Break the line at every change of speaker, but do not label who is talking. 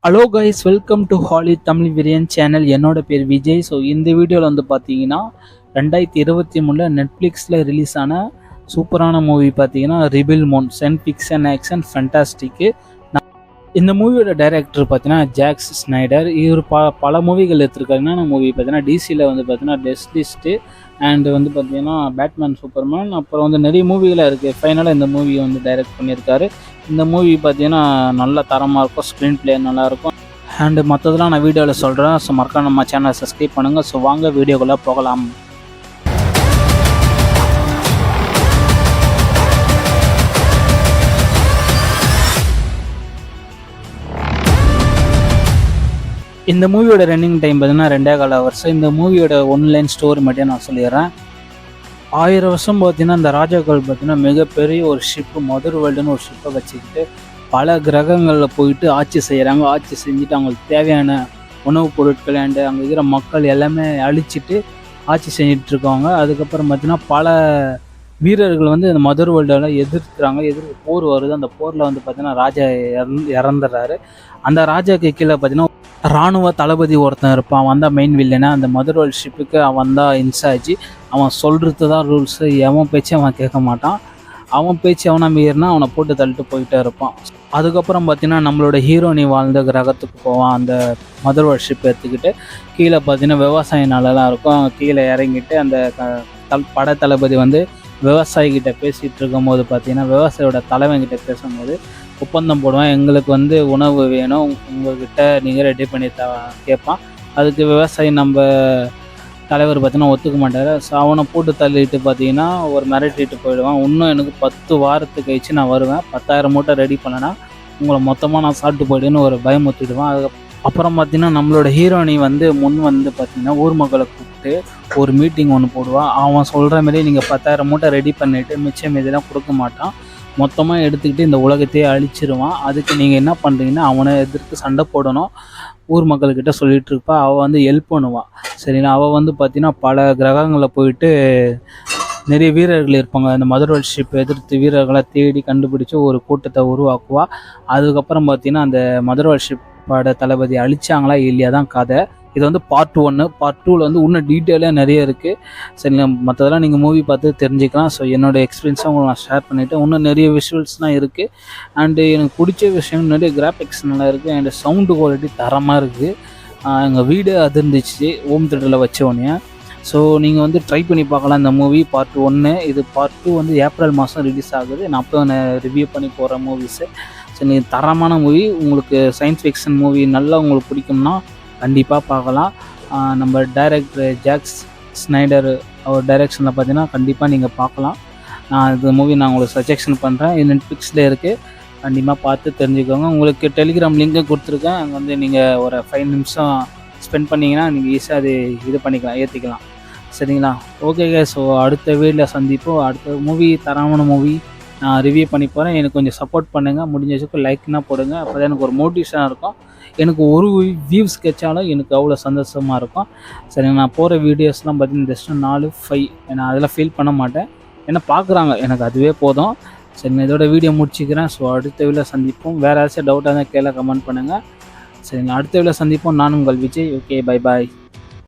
Hello guys, welcome to ஹாலி தமிழ் விரியன் channel. என்னோட பேர் விஜய். ஸோ இந்த வீடியோவில் வந்து பார்த்தீங்கன்னா 2023 நெட்ஃப்ளிக்ஸில் ரிலீஸ் ஆன சூப்பரான மூவி பார்த்தீங்கன்னா ரிபில் மோன் சயின்ஸ் ஃபிக்ஷன் ஆக்ஷன் ஃபேண்டாஸ்டிக்கு. இந்த மூவியோட டைரக்டர் பார்த்தீங்கன்னா ஜாக் ஸ்னைடர். இவர் பல மூவிகள் எடுத்திருக்காரு. என்னென்ன மூவி பார்த்தீங்கன்னா டிசியில் வந்து பார்த்தீங்கன்னா டெஸ்லிஸ்ட்டு அண்ட் வந்து பார்த்தீங்கன்னா பேட்மேன் சூப்பர்மேன், அப்புறம் வந்து நிறைய மூவிகளாக இருக்குது. ஃபைனலாக இந்த மூவியை வந்து டைரக்ட் பண்ணியிருக்காரு. இந்த மூவி பார்த்தீங்கன்னா நல்ல தரமாக இருக்கும், ஸ்க்ரீன் பிளே நல்லாயிருக்கும் அண்டு மற்றதெல்லாம் நான் வீடியோவில் சொல்கிறேன். ஸோ மறக்காம நம்ம சேனலை சப்ஸ்கிரைப் பண்ணுங்கள். ஸோ வாங்க வீடியோக்குள்ளே போகலாம். இந்த மூவியோட ரன்னிங் டைம் பார்த்தீங்கன்னா 2.25 hours. இந்த மூவியோட ஒன்லைன் ஸ்டோரி மட்டும் நான் சொல்லிடுறேன். 1000 வருஷம் பார்த்தீங்கன்னா இந்த ராஜாக்கள் பார்த்தீங்கன்னா மிகப்பெரிய ஒரு ஷிப்பு, மதர் வேர்ல்டுன்னு ஒரு ஷிப்பை வச்சுக்கிட்டு பல கிரகங்களில் போயிட்டு ஆட்சி செய்கிறாங்க. ஆட்சி செஞ்சுட்டு அவங்களுக்கு தேவையான உணவுப் பொருட்கள் அண்டு அங்கே இருக்கிற மக்கள் எல்லாமே அழிச்சிட்டு ஆட்சி செஞ்சிட்ருக்காங்க. அதுக்கப்புறம் பார்த்தீங்கன்னா பல வீரர்கள் வந்து இந்த மதர் வேர்ல்டெல்லாம் எதிர்த்து போர் வருது. அந்த போரில் வந்து பார்த்தீங்கன்னா ராஜா இறந்துடுறாரு. அந்த ராஜாக்கு கீழே பார்த்தீங்கன்னா இராணுவ தளபதி ஒருத்தன் இருப்பான். அவன் தான் மெயின் வில்லனா. அந்த மதர் வேர்ல்ட் ஷிப்புக்கு அவன் தான் இன்சார்ஜ். அவன் சொல்கிறது தான் ரூல்ஸு. எவன் பேச்சு அவன் கேட்க மாட்டான். அவன் பேச்சு அவனை மீறினா அவனை போட்டு தள்ளிட்டு போயிட்டே இருப்பான். அதுக்கப்புறம் பார்த்தீங்கன்னா நம்மளோட ஹீரோனி வாழ்ந்த கிரகத்துக்கு போவான். அந்த மதர் வேர்ல்ட் ஷிப் எடுத்துக்கிட்டு கீழே பார்த்தீங்கன்னா விவசாய நிலலாம் இருக்கும். அவங்க கீழே இறங்கிட்டு அந்த படை தளபதி வந்து விவசாயிகிட்ட பேசிகிட்டு இருக்கும்போது பார்த்தீங்கன்னா விவசாயியோட தலைவன்கிட்ட பேசும்போது ஒப்பந்தம் போடுவான். எங்களுக்கு வந்து உணவு வேணும், உங்கள்கிட்ட நீங்கள் ரெடி பண்ணி கேட்பான். அதுக்கு விவசாயி நம்ம தலைவர் பார்த்தீங்கன்னா ஒத்துக்க மாட்டார். ஸோ அவனை போட்டு தள்ளிட்டு பார்த்தீங்கன்னா ஒரு மிரட்டிட்டு போயிடுவான். இன்னும் எனக்கு 10 வாரத்துக்கு கழிச்சு நான் வருவேன், 10,000 மூட்டை ரெடி பண்ணேன்னா உங்களை மொத்தமாக நான் சாப்பிட்டு போயிடுன்னு ஒரு பயமுறுத்திடுவான். அப்புறம் பார்த்தீங்கன்னா நம்மளோட ஹீரோயினி வந்து முன் வந்து பார்த்தீங்கன்னா ஊர் மக்களை கூப்பிட்டு ஒரு மீட்டிங் ஒன்று போடுவான். அவன் சொல்கிற மாரி நீங்கள் 10,000 மூட்டை ரெடி பண்ணிவிட்டு மிச்சம் இதெல்லாம் கொடுக்க மாட்டான், மொத்தமாக எடுத்துக்கிட்டு இந்த உலகத்தையே அழிச்சிருவான். அதுக்கு நீங்கள் என்ன பண்ணுறீங்கன்னா அவனை எதிர்த்து சண்டை போடணும், ஊர் மக்கள்கிட்ட சொல்லிகிட்டு இருப்பா. அவள் வந்து ஹெல்ப் பண்ணுவாள். சரிங்களா? அவள் வந்து பார்த்திங்கன்னா பல கிரகங்களில் போயிட்டு நிறைய வீரர்கள் இருப்பாங்க. அந்த மதர் வேர்ல்ட் ஷிப் எதிர்த்து வீரர்களை தேடி கண்டுபிடிச்சி ஒரு கூட்டத்தை உருவாக்குவாள். அதுக்கப்புறம் பார்த்திங்கன்னா அந்த மதர் வேர்ல்ட் ஷிப் பட தளபதி அழிச்சாங்களா இல்லையா தான் கதை. இது வந்து பார்ட் 1. பார்ட் 2ல் வந்து இன்னும் டீட்டெயிலாக நிறைய இருக்குது. சரிங்களா? மற்றதெல்லாம் நீங்கள் மூவி பார்த்து தெரிஞ்சுக்கலாம். ஸோ என்னோடய எக்ஸ்பீரியன்ஸாக உங்களுக்கு நான் ஷேர் பண்ணிவிட்டு இன்னும் நிறைய விஷுவல்ஸ்லாம் இருக்குது. அண்டு எனக்கு பிடிச்ச விஷயம் நிறைய கிராஃபிக்ஸ் நல்லா இருக்குது அண்டு சவுண்டு குவாலிட்டி தரமாக இருக்குது. எங்கள் வீடு அதிர்ந்துச்சு ஹோம் தியேட்டரில் வச்சோடனே. ஸோ நீங்கள் வந்து ட்ரை பண்ணி பார்க்கலாம் இந்த மூவி. பார்ட் 1. இது பார்ட் 2 வந்து ஏப்ரல் மாதம் ரிலீஸ் ஆகுது. நான் அப்போ ரிவ்யூ பண்ணி போகிற மூவிஸு. ஸோ நீங்கள் தரமான மூவி, உங்களுக்கு சயின்ஸ் ஃபிக்ஷன் மூவி நல்லா உங்களுக்கு பிடிக்கும்னா கண்டிப்பாக பார்க்கலாம். நம்ம டைரக்டர் ஜாக் ஸ்னைடர் அவர் டைரெக்ஷனில் பார்த்தீங்கன்னா கண்டிப்பாக நீங்கள் பார்க்கலாம். இந்த மூவி நான் உங்களுக்கு சஜெக்ஷன் பண்ணுறேன். இது நெட்ஃப்ளிக்ஸில் இருக்குது, கண்டிப்பாக பார்த்து தெரிஞ்சுக்கோங்க. உங்களுக்கு டெலிகிராம் லிங்க்கு கொடுத்துருக்கேன். அங்கே வந்து நீங்கள் ஒரு 5 நிமிஷம் ஸ்பெண்ட் பண்ணிங்கன்னா நீங்கள் ஈஸியாக அது இது பண்ணிக்கலாம், ஏற்றிக்கலாம். சரிங்களா? ஓகேங்க. ஸோ அடுத்த வீடியோவில் சந்திப்போம். அடுத்த மூவி தரமான மூவி நான் ரிவ்யூ பண்ணி போகிறேன். எனக்கு கொஞ்சம் சப்போர்ட் பண்ணுங்கள். முடிஞ்சதுக்கு லைக்னா போடுங்க. அப்போ தான் எனக்கு ஒரு மோட்டிவேஷனாக இருக்கும். எனக்கு ஒரு வியூஸ் கிடைச்சாலும் எனக்கு அவ்வளோ சந்தோஷமாக இருக்கும். சரிங்க? நான் போகிற வீடியோஸ்லாம் பார்த்தீங்கன்னா ஜஸ்ட் 4, 5 நான் அதெல்லாம் ஃபீல் பண்ண மாட்டேன். ஏன்னா பார்க்குறாங்க, எனக்கு அதுவே போதும். சரிங்க? இதோட வீடியோ முடிச்சுக்கிறேன். ஸோ அடுத்த வீடியோவில் சந்திப்போம். வேறு ஏதாச்சும் டவுட்டாக இருந்தால் கீழே கமெண்ட் பண்ணுங்கள். சரிங்க? அடுத்த வீடியோவில் சந்திப்போம். நான் உங்கள் விஜய். Okay, bye bye.